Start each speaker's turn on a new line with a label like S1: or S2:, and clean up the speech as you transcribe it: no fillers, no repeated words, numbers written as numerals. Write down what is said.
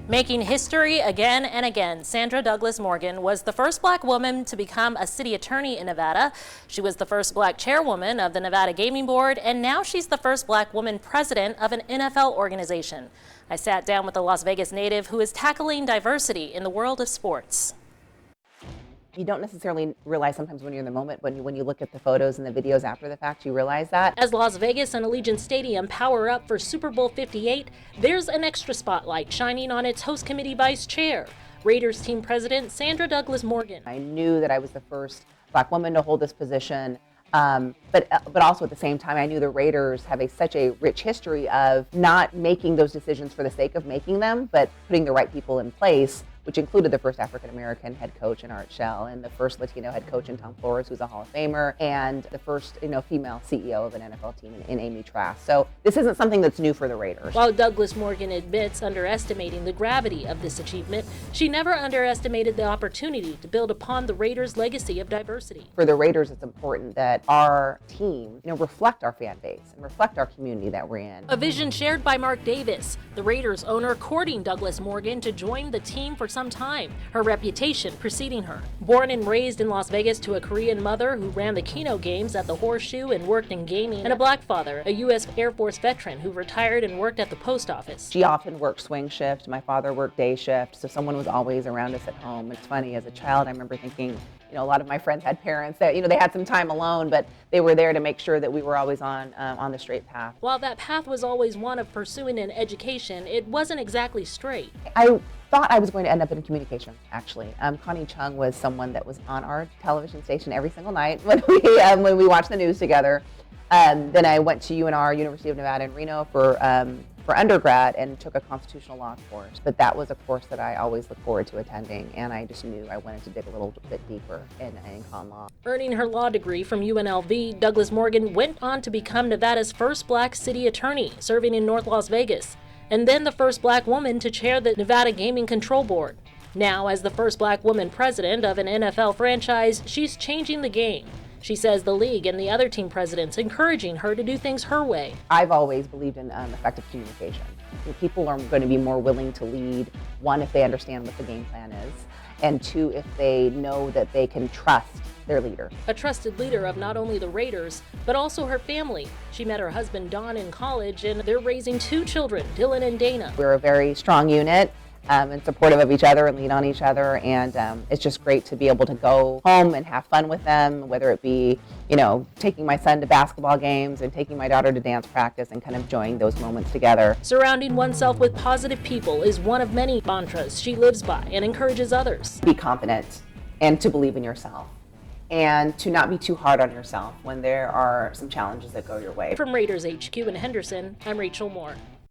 S1: Making history again and again, Sandra Douglass Morgan was the first black woman to become a city attorney in Nevada. She was the first black chairwoman of the Nevada Gaming Board, and now she's the first black woman president of an NFL organization. I sat down with a Las Vegas native who is tackling diversity in the world of sports.
S2: You don't necessarily realize sometimes when you're in the moment, but when you look at the photos and the videos after the fact, you realize that.
S1: As Las Vegas and Allegiant Stadium power up for Super Bowl 58, there's an extra spotlight shining on its host committee vice chair, Raiders team president Sandra Douglass Morgan.
S2: I knew that I was the first black woman to hold this position. But also at the same time, I knew the Raiders have such a rich history of not making those decisions for the sake of making them, but putting the right people in place, which included the first African-American head coach in Art Shell, and the first Latino head coach in Tom Flores, who's a Hall of Famer, and the first female CEO of an NFL team in Amy Trask. So this isn't something that's new for the Raiders.
S1: While Douglass Morgan admits underestimating the gravity of this achievement, she never underestimated the opportunity to build upon the Raiders' legacy of diversity.
S2: For the Raiders, it's important that our team reflect our fan base and reflect our community that we're in.
S1: A vision shared by Mark Davis, the Raiders owner courting Douglass Morgan to join the team for some time, her reputation preceding her. Born and raised in Las Vegas to a Korean mother who ran the Keno games at the Horseshoe and worked in gaming, and a black father, a U.S. Air Force veteran who retired and worked at the post office.
S2: She often worked swing shift. My father worked day shift, so someone was always around us at home. It's funny, as a child, I remember thinking, a lot of my friends had parents that, they had some time alone, but they were there to make sure that we were always on the straight path.
S1: While that path was always one of pursuing an education, it wasn't exactly straight.
S2: I thought I was going to end up in communication, actually. Connie Chung was someone that was on our television station every single night when we watched the news together. Then I went to UNR, University of Nevada in Reno, for undergrad, and took a constitutional law course. But that was a course that I always look forward to attending, and I just knew I wanted to dig a little bit deeper in con law.
S1: Earning her law degree from UNLV, Douglass Morgan went on to become Nevada's first black city attorney, serving in North Las Vegas, and then the first black woman to chair the Nevada Gaming Control Board. Now, as the first black woman president of an NFL franchise, she's changing the game. She says the league and the other team presidents encouraging her to do things her way.
S2: I've always believed in effective communication. People are going to be more willing to lead, one, if they understand what the game plan is, and two, if they know that they can trust their leader.
S1: A trusted leader of not only the Raiders, but also her family. She met her husband Don in college, and they're raising 2 children, Dylan and Dana.
S2: We're a very strong unit. And supportive of each other and lean on each other, and it's just great to be able to go home and have fun with them, whether it be taking my son to basketball games and taking my daughter to dance practice, and kind of enjoying those moments together.
S1: Surrounding oneself with positive people is one of many mantras she lives by and encourages others.
S2: Be confident and to believe in yourself, and to not be too hard on yourself when there are some challenges that go your way.
S1: From Raiders HQ in Henderson, I'm Rachel Moore.